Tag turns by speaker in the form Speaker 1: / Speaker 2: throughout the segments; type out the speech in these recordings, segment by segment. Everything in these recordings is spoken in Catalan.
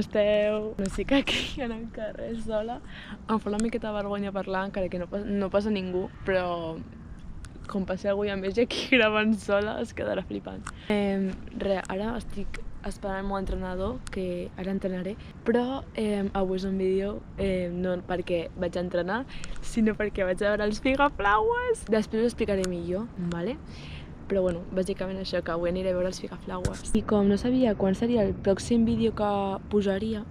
Speaker 1: esteu? No estic aquí en el carrer sola. Em fa una miqueta vergonya parlar, encara que no passa ningú, però com passi algú i a més i aquí gravant sola es quedarà flipant. Ara estic esperant el meu entrenador, que ara entrenaré, però avui és un vídeo no perquè vaig entrenar, sinó perquè vaig a veure els Figaflaues. Després ho explicaré millor, vale? Però bueno, bàsicament això, que avui aniré a veure els Figaflaues. I com no sabia quan seria el pròxim vídeo que posaria,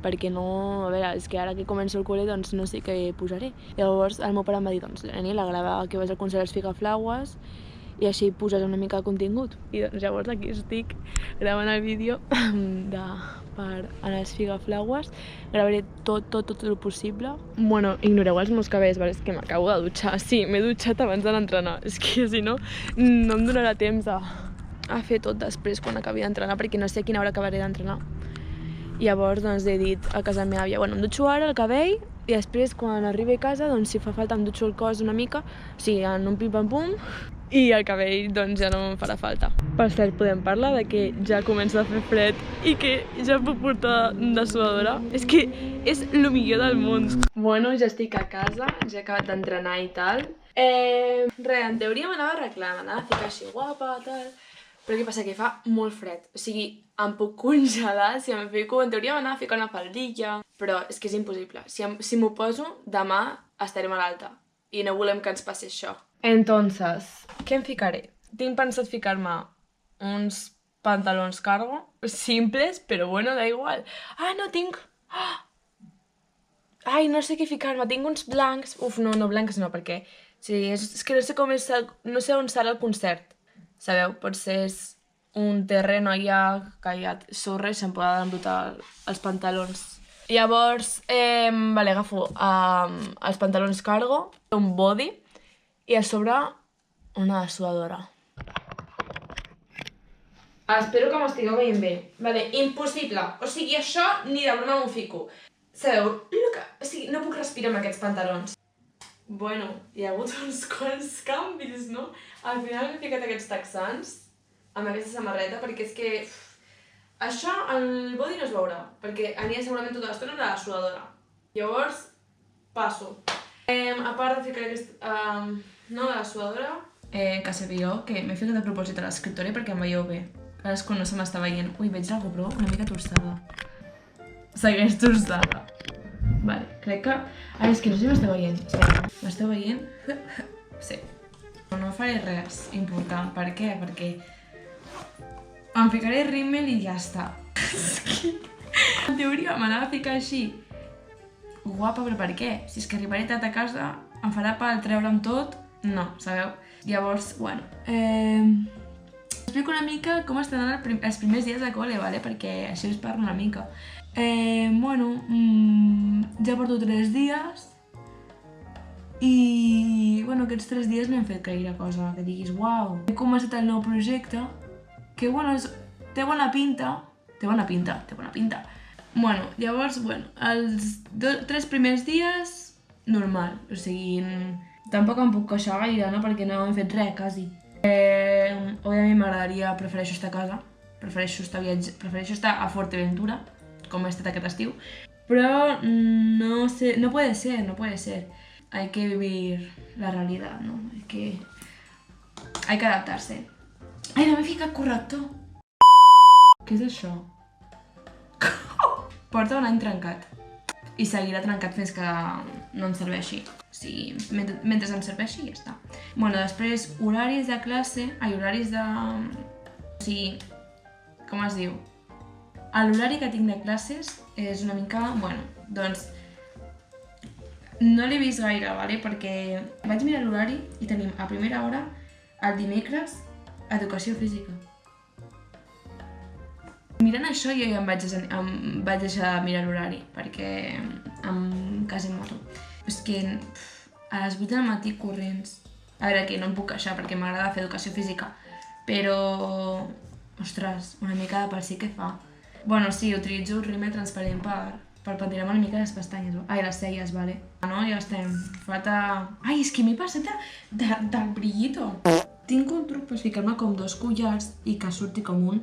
Speaker 1: perquè no... A veure, és que ara que començo el col·le, doncs no sé què posaré. Llavors el meu pare em va dir, doncs Daniel, grava que vas al concert dels Figaflaues i així poses una mica de contingut. I doncs llavors aquí estic gravant el vídeo per anar als Figaflaues. Gravaré tot el possible. Bueno, ignoreu els meus cabells, és que m'acabo de dutxar. Sí, m'he dutxat abans d'anar a entrenar. És que si no, no em donarà temps a fer tot després quan acabi d'entrenar, perquè no sé a quina hora acabaré d'entrenar. Llavors doncs he dit a casa meva àvia, bueno, em dutxo ara el cabell i després quan arribi a casa, doncs si fa falta em dutxo el cos una mica, o sigui, en un pim-pam-pum, i el cabell doncs ja no em farà falta. Per cert, podem parlar de que ja comença a fer fred i que ja puc portar de suadora? És que és el millor del món. Bueno, ja estic a casa, ja he acabat d'entrenar i tal. En teoria m'anava a arreglar, m'anava a ficar així guapa, tal... Però què passa? Que fa molt fred. O sigui, em puc congelar si em fico... En teoria m'anava a ficar una faldilla, però és que és impossible. Si m'ho poso, demà estaré malalta. I no volem que ens passi això. Entonces, què em ficaré? Tinc pensat ficar-me uns pantalons cargo, simples, però bueno, da igual. Ah, no, tinc... Ai, no sé què ficar-me. Tinc uns blancs... Uf, no blancs no, perquè... Sí, és que no sé com és... No sé on serà el concert. Sabeu? Potser és un terreno allà que hi ha sorra i se'm poden embrutar els pantalons. Llavors, vale, agafo els pantalons cargo, un body i a sobre una suadora. Espero que m'estigueu veient bé. Vale, impossible. O sigui, això ni de broma m'ho fico. Sabeu? O sigui, no puc respirar amb aquests pantalons. Bueno, hi ha hagut uns quants canvis, no? Al final m'he ficat aquests texans amb aquesta samarreta perquè és que... Això, el body no es veurà, perquè aniria segurament tota l'estona amb la suadora. Llavors, passo. A part de ficar la suadora, que sabíeu que m'he ficat a propòsit a l'escriptori perquè em veieu bé. Ara és quan no se m'està veient. Ui, veig la GoPro una mica torçada. Segueix torçada. Vale, crec que... Ara és que no sé si m'esteu veient. Espera, m'esteu veient? Sí. No faré res important. Per què? Perquè em ficaré rímel i ja està. En teoria m'anava a ficar així guapa, però per què? Si és que arribaré tard a casa, em farà pal treure'm tot? No, sabeu? Llavors, bueno... Explico una mica com estan els primers dies de col·le, vale? Perquè així us parlo una mica. Bueno, ja porto 3 dies i, bueno, aquests 3 dies no hem fet gaire cosa que diguis, uau. He començat el nou projecte, que, bueno, té bona pinta. Bueno, llavors, bueno, els 3 primers dies, normal, o sigui, tampoc em puc queixar gaire, no?, perquè no hem fet res, quasi. Òbviament prefereixo estar a casa, prefereixo estar a Fuerteventura, com he estat aquest estiu, però no sé, no puede ser. Hay que vivir la realidad, ¿no? Hay que adaptarse. Ai, no m'he ficat corrector. Què és això? Porta un any trencat. I seguirà trencat fins que no em serveixi. O sigui, mentre em serveixi, ja està. Bueno, després, horaris de classe... horaris de... O sigui, com es diu? L'horari que tinc de classes és una mica... Bueno, doncs... No l'he vist gaire, vale? Perquè vaig mirar l'horari i tenim a primera hora, el dimecres, educació física. Mirant això jo ja em vaig deixar de mirar l'horari, perquè em quasi mato. És que a les 8 del matí corrents... A veure, que no em puc queixar perquè m'agrada fer educació física, però... Ostres, una mica de per si què fa. Bueno, sí, utilitzo el rímel transparent per pentinar-me una mica les pestanyes. Ai, les celles, vale. No, ja estem. Falta... Ai, és que m'he passat del brillito. Tinc un truc per ficar-me com 2 collars i que surti com un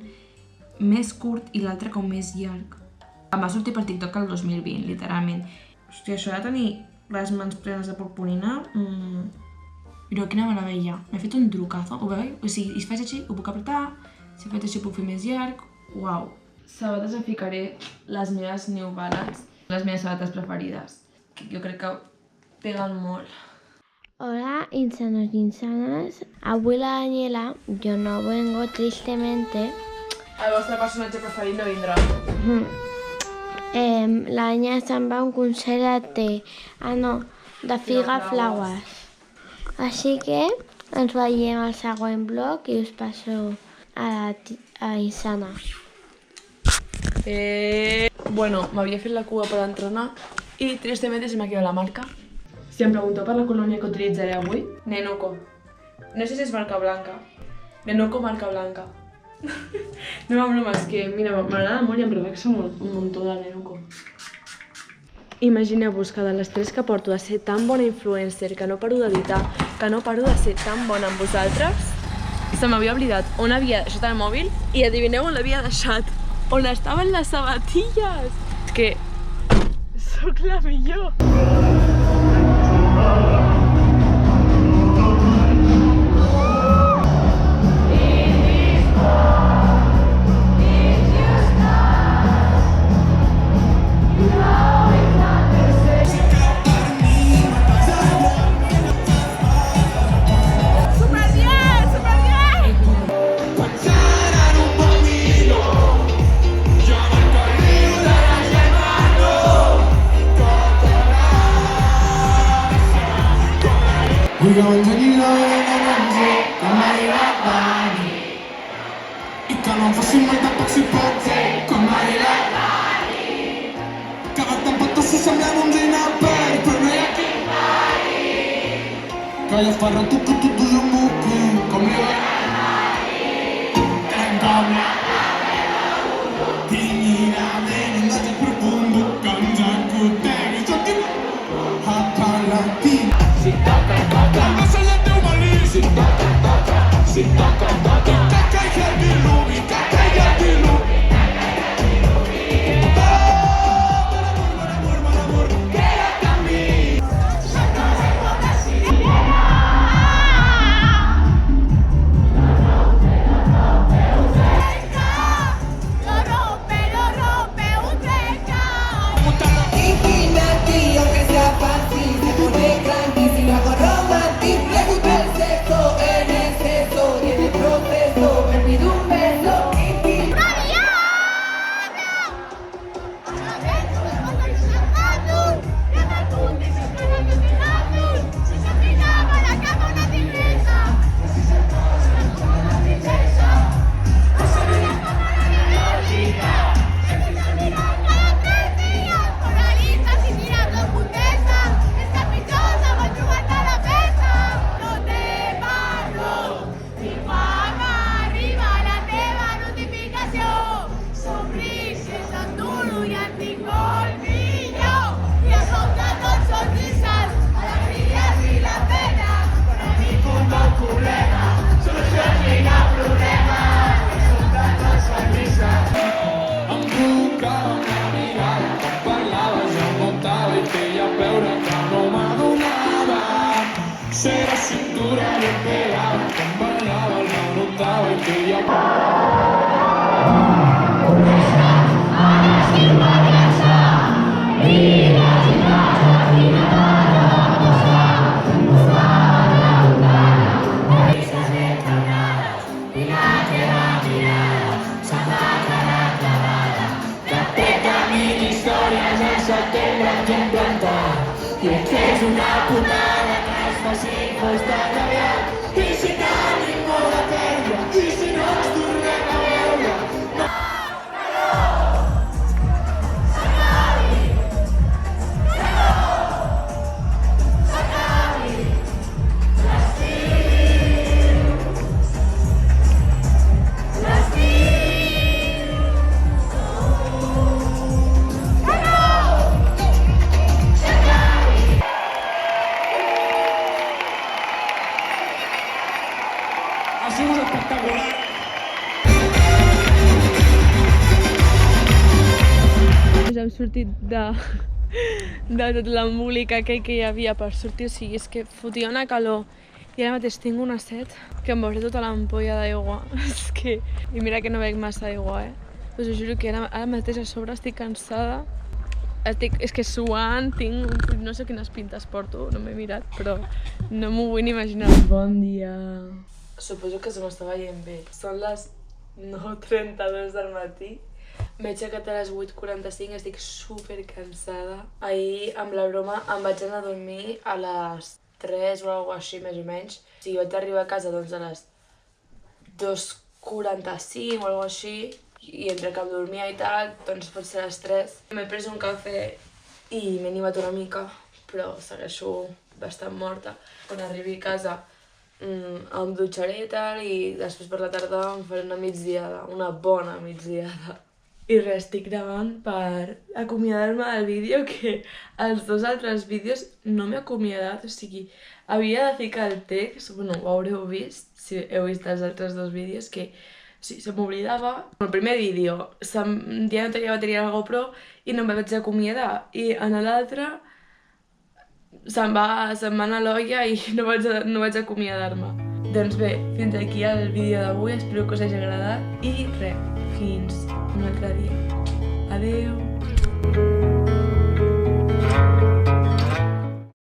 Speaker 1: més curt i l'altre com més llarg. Em va sortir per TikTok el 2020, literalment. Hòstia, això de tenir les mans plenes de purpurina... Però quina meravella. M'he fet un trucazo, ho veieu? O sigui, si faig així, ho puc apretar, si faig així ho puc fer més llarg... Uau! Sabates em ficaré les meves New Balance, les meves sabates preferides, que jo crec que peguen molt.
Speaker 2: Hola, insanos y insanas. Avui la Daniela, yo no vengo tristemente.
Speaker 1: El vostre personatge preferit no vindrà.
Speaker 2: La Daniela se'n va a un concert de de Figa Flowers. Així que ens veiem al següent blog i us passo a Insana.
Speaker 1: Bueno, m'havia fet la cua per entrenar i tristemente se m'ha quedat la marca. Si em pregunteu per la colònia que utilitzaré avui, Nenuco. No sé si és marca blanca. Nenuco marca blanca. No, broma, és que, mira, m'agrada molt i em relaxa un muntó de Nenuco. Imagineu-vos que de les 3 que porto de ser tan bona influencer, que no paro d'editar, que no paro de ser tan bona amb vosaltres, se m'havia oblidat on havia deixat el mòbil i adivineu on l'havia deixat. On estaven les sabatilles! És que sóc la millor!
Speaker 3: We going to New York, come arrivati. I que no fossin mai tampoc s'hi pot fer, com arrivati. Que va tan pot se semblava un dinar però no hi ha qui pari. Que io farò tutto io un buco, com li vai. Trencami. Dignitamente non stai profondo, cangiaco te, che giochi a parlare. Si toca, quando se le deu malì. Si toca, cacca i giardini, cacca i giardini. Buon amor, quédate a mí. Lo rompe un treca. Imagínate, aunque sea fácil, se pone grandísima con romantic. Le gusta el sexo en exceso, tiene proceso, me pide un beso. Se la cintura le pegaba, con bailaba, la notaba y que ya... I que és una putada que es faci festa aviat i si tenim molt de perdre i si no ens tornem a veure ha sido espectacular.
Speaker 1: Hem sortit de tot l'embolic aquell que hi havia per sortir, o sigui, és que fotia una calor i ara mateix tinc una set que em veuré tota l'ampolla d'aigua. És que... I mira que no bec massa aigua, Us ho juro que ara mateix a sobre estic cansada. És que suant, no sé quines pintes porto, no m'he mirat, però no m'ho vull ni imaginar. Bon dia. Suposo que se m'està veient bé. Són les 9:32 del matí. M'he aixecat a les 8:45, estic super cansada. Ahir, amb la broma, em vaig anar a dormir a les 3 o alguna així, més o menys. O sigui, vaig arribar a casa doncs a les 2:45 o alguna així, i entre que em dormia i tal, doncs pot ser a les 3. M'he pres un cafè i m'he animat una mica, però segueixo bastant morta. Quan arribi a casa em dutxaré i tal, i després per la tarda em faré una migdiada, una bona migdiada. I res, estic gravant per acomiadar-me del vídeo, que els 2 altres vídeos no m'he acomiadat, o sigui, havia de ficar el text, bueno, ho haureu vist, si heu vist els altres 2 vídeos, que sí, se m'oblidava. En el primer vídeo ja no tenia bateria al GoPro i no em vaig acomiadar, i en l'altre se'n va anar l'olla i no vaig acomiadar-me. Doncs bé, fins aquí el vídeo d'avui, espero que us hagi agradat i res, fins un altre dia. Adeu!